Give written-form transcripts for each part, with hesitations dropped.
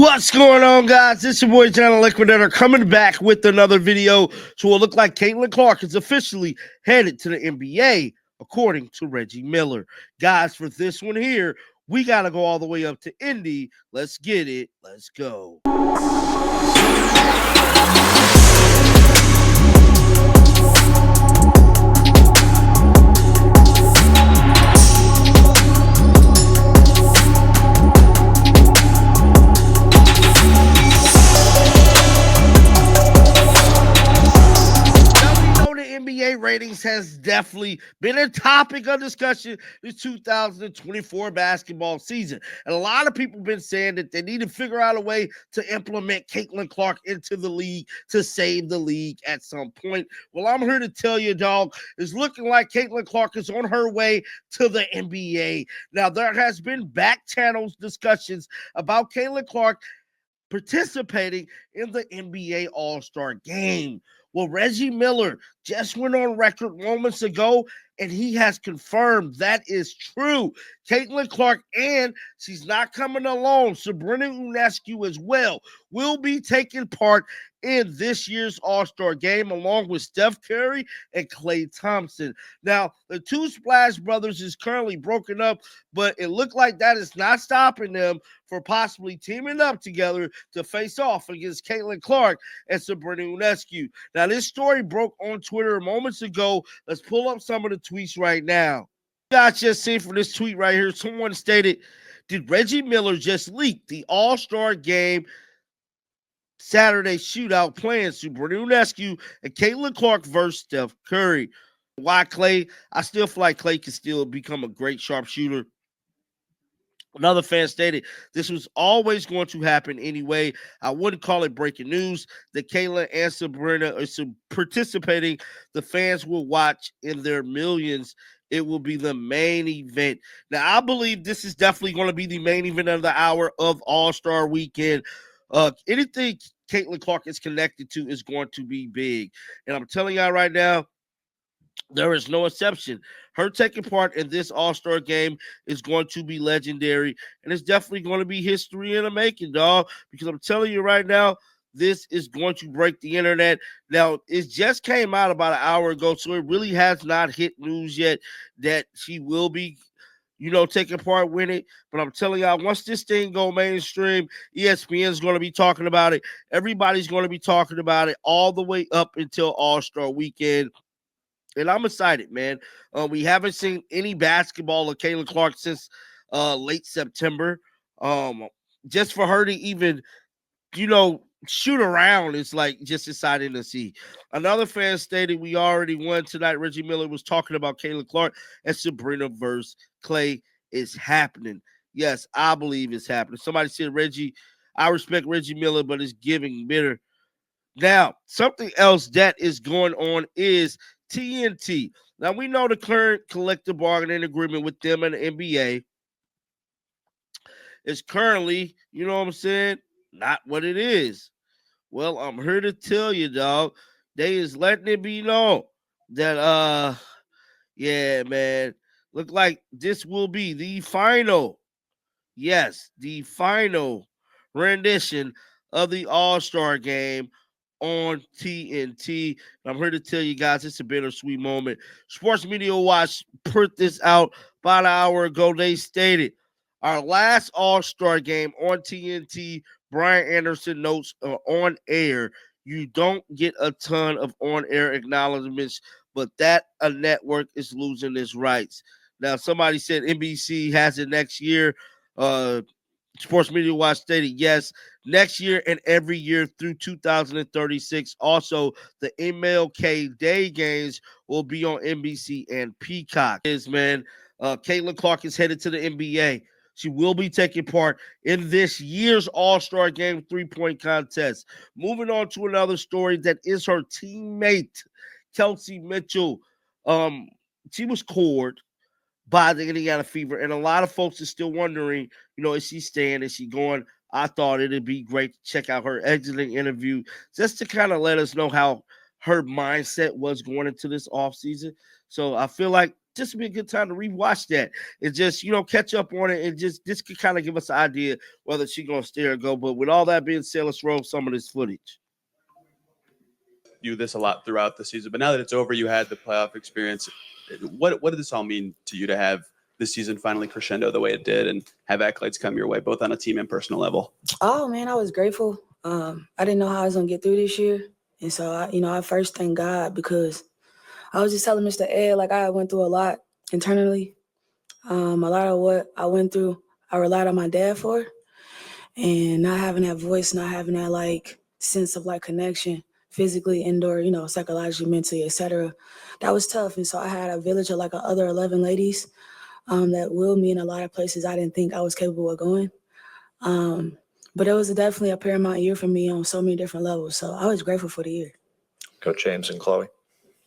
What's going on, guys? It's your boy, John Liquidator, coming back with another video. So it look like Caitlin Clark is officially headed to the NBA, according to Reggie Miller. Guys, for this one here, we got to go all the way up to Indy. Let's get it. Let's go. NBA ratings has definitely been a topic of discussion this 2024 basketball season. And a lot of people have been saying that they need to figure out a way to implement Caitlin Clark into the league to save the league at some point. Well, I'm here to tell you, dog, it's looking like Caitlin Clark is on her way to the NBA. Now, there has been back channels discussions about Caitlin Clark participating in the NBA All-Star Game. Well, Reggie Miller just went on record moments ago, and he has confirmed that is true. Caitlin Clark, and she's not coming alone, Sabrina Ionescu as well, will be taking part in this year's All-Star Game, along with Steph Curry and Klay Thompson. Now, the two Splash Brothers is currently broken up, but it looked like that is not stopping them for possibly teaming up together to face off against Caitlin Clark and Sabrina Ionescu. Now, this story broke on Twitter moments ago. Let's pull up some of the tweets right now. You guys just seen from this tweet right here, someone stated, did Reggie Miller just leak the All-Star Game Saturday shootout playing Sabrina Ionescu and Caitlin Clark versus Steph Curry? Why Klay? I still feel like Klay can still become a great sharpshooter. Another fan stated, this was always going to happen anyway. I wouldn't call it breaking news that Kayla and Sabrina are participating. The fans will watch in their millions. It will be the main event. Now, I believe this is definitely going to be the main event of the hour of All-Star Weekend. Anything Caitlin Clark is connected to is going to be big. And I'm telling y'all right now, there is no exception. Her taking part in this All-Star Game is going to be legendary, and it's definitely going to be history in the making, dog, because I'm telling you right now, this is going to break the internet. Now, it just came out about an hour ago, so it really has not hit news yet that she will be taking part with it. But I'm telling y'all, once this thing go mainstream, ESPN is going to be talking about it. Everybody's going to be talking about it all the way up until All-Star Weekend. And I'm excited, man. We haven't seen any basketball of Caitlin Clark since late September. Just for her to even, shoot around is like just exciting to see. Another fan stated, we already won tonight. Reggie Miller was talking about Caitlin Clark and Sabrina versus Klay is happening. Yes, I believe it's happening. Somebody said, Reggie, I respect Reggie Miller, but it's giving bitter. Now, something else that is going on is TNT. Now, we know the current collective bargaining agreement with them and the NBA is currently, not what it is. Well, I'm here to tell you, dog, they is letting it be known that, yeah, man, look like this will be the final, yes, the final rendition of the All-Star Game on TNT. I'm here to tell you guys it's a bittersweet moment. Sports Media Watch put this out about an hour ago. They stated, our last All-Star Game on TNT, Brian Anderson notes on air, you don't get a ton of on-air acknowledgments, but that a network is losing its rights. Now, somebody said NBC has it next year. Sports Media Watch stated, yes, next year and every year through 2036. Also, the MLK Day games will be on NBC and Peacock. Caitlin Clark is headed to the NBA. She will be taking part in this year's All-Star Game 3-point contest. Moving on to another story that is her teammate, Kelsey Mitchell. She was cored by the Indiana Fever, and a lot of folks are still wondering, is she staying? Is she going? I thought it'd be great to check out her exiting interview just to kind of let us know how her mindset was going into this offseason. So I feel like this would be a good time to rewatch that and just, catch up on it, and just this could kind of give us an idea whether she's going to stay or go. But with all that being said, let's roll some of this footage. You this a lot throughout the season, but now that it's over, you had the playoff experience. What did this all mean to you to have this season finally crescendo the way it did and have accolades come your way, both on a team and personal level? Oh, man, I was grateful. I didn't know how I was going to get through this year. And so, I first thank God, because I was just telling Mr. Ed, like, I went through a lot internally. A lot of what I went through, I relied on my dad for. And not having that voice, not having that, like, sense of, like, connection, physically, indoor, psychologically, mentally, etc. That was tough. And so I had a village of, like, other 11 ladies that willed me in a lot of places I didn't think I was capable of going. But it was definitely a paramount year for me on so many different levels. So I was grateful for the year. Coach James and Chloe.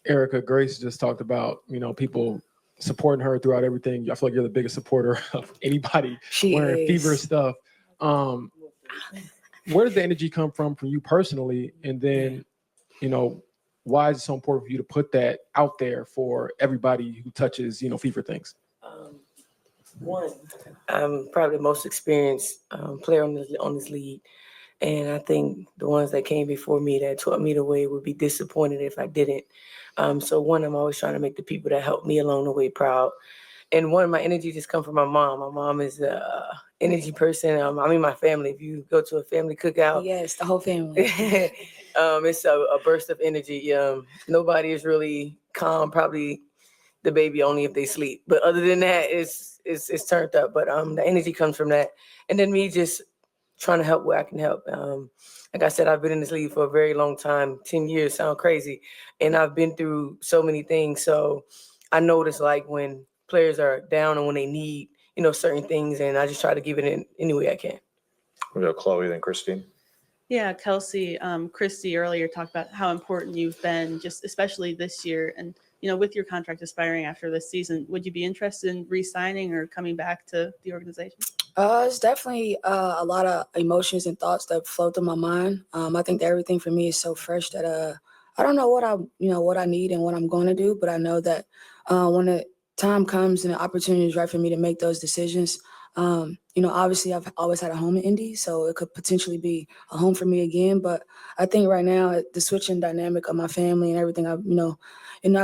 Erica, Grace just talked about, people supporting her throughout everything. I feel like you're the biggest supporter of anybody wearing Fever stuff. Where did the energy come from you personally? And then, why is it so important for you to put that out there for everybody who touches, Fever things? One, I'm probably the most experienced player on this league. And I think the ones that came before me that taught me the way would be disappointed if I didn't. So one, I'm always trying to make the people that helped me along the way proud. And one, my energy just comes from my mom. My mom is an energy person. My family. If you go to a family cookout. Yes, the whole family. It's a burst of energy. Nobody is really calm, probably the baby only if they sleep. But other than that, it's turned up. But the energy comes from that. And then me just trying to help where I can help. Like I said, I've been in this league for a very long time. 10 years sound crazy. And I've been through so many things. So I notice, like, when players are down and when they need, certain things, and I just try to give it in any way I can. We'll go Chloe, then Christine. Yeah, Kelsey, Christy earlier talked about how important you've been, just especially this year. And, with your contract expiring after this season, would you be interested in re-signing or coming back to the organization? It's definitely a lot of emotions and thoughts that flow through my mind. I think that everything for me is so fresh that I don't know what I need and what I'm going to do, but I know that when the time comes and the opportunity is right for me to make those decisions, obviously I've always had a home in Indy, so it could potentially be a home for me again. But I think right now the switching dynamic of my family and everything, I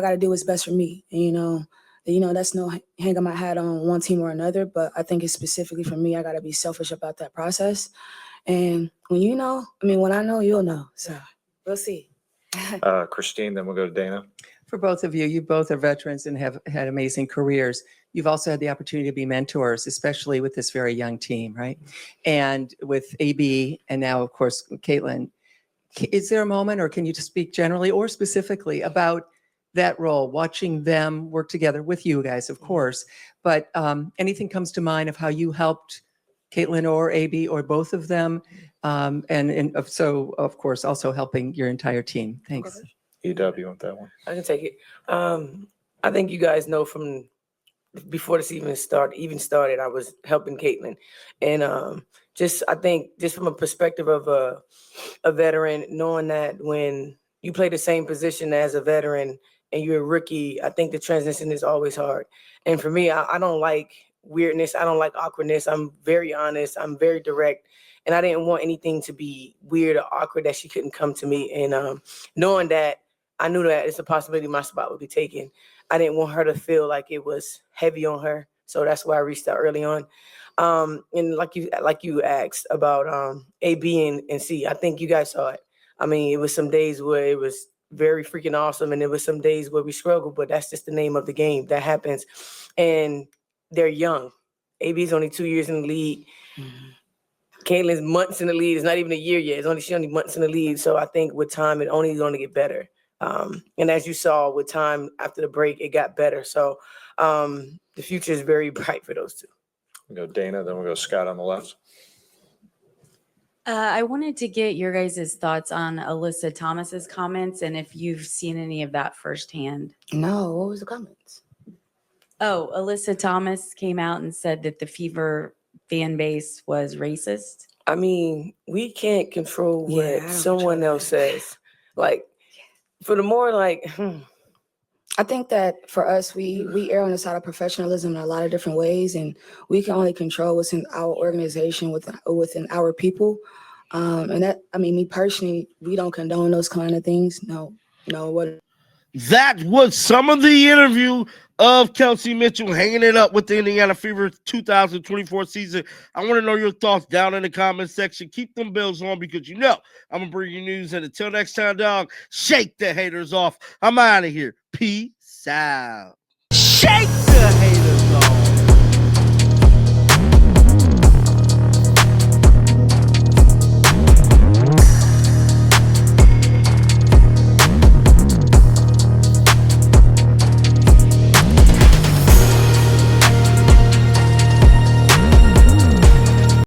got to do what's best for me. And, that's no hanging my hat on one team or another, but I think it's specifically for me. I got to be selfish about that process. And when when I know, you'll know. So we'll see. Christine, then we'll go to Dana. For both of you, you both are veterans and have had amazing careers. You've also had the opportunity to be mentors, especially with this very young team, right? And with AB and now, of course, Caitlin. Is there a moment, or can you just speak generally or specifically about that role, watching them work together with you guys, of course, but anything comes to mind of how you helped Caitlin or AB or both of them, and so, of course, also helping your entire team. Thanks. EW, you want that one? I can take it. I think you guys know from before this even started, I was helping Caitlin. And I think from a perspective of a veteran, knowing that when you play the same position as a veteran and you're a rookie, I think the transition is always hard. And for me, I don't like weirdness. I don't like awkwardness. I'm very honest. I'm very direct. And I didn't want anything to be weird or awkward that she couldn't come to me. And knowing that, I knew that it's a possibility my spot would be taken. I didn't want her to feel like it was heavy on her. So that's why I reached out early on. And like you asked about A, B, and C, I think you guys saw it. I mean, it was some days where it was very freaking awesome, and there was some days where we struggled, but that's just the name of the game. That happens. And they're young. AB's only 2 years in the league. Mm-hmm. Caitlin's months in the league. It's not even a year yet. She's only months in the league. So I think with time, it only going to get better. And as you saw with time after the break, it got better. So the future is very bright for those two. We'll go Dana, then we'll go Scott on the left. I wanted to get your guys' thoughts on Alyssa Thomas's comments and if you've seen any of that firsthand. No, what was the comments? Oh, Alyssa Thomas came out and said that the Fever fan base was racist. I mean, we can't control what someone else says. Like, for the more I think that for us, we err on the side of professionalism in a lot of different ways, and we can only control what's in our organization within our people. And that, I mean, me personally, we don't condone those kind of things. No, what. That was some of the interview of Kelsey Mitchell hanging it up with the Indiana Fever 2024 season. I want to know your thoughts down in the comment section. Keep them bells on because I'm going to bring you news. And until next time, dog, shake the haters off. I'm out of here. Peace out. Shake the haters.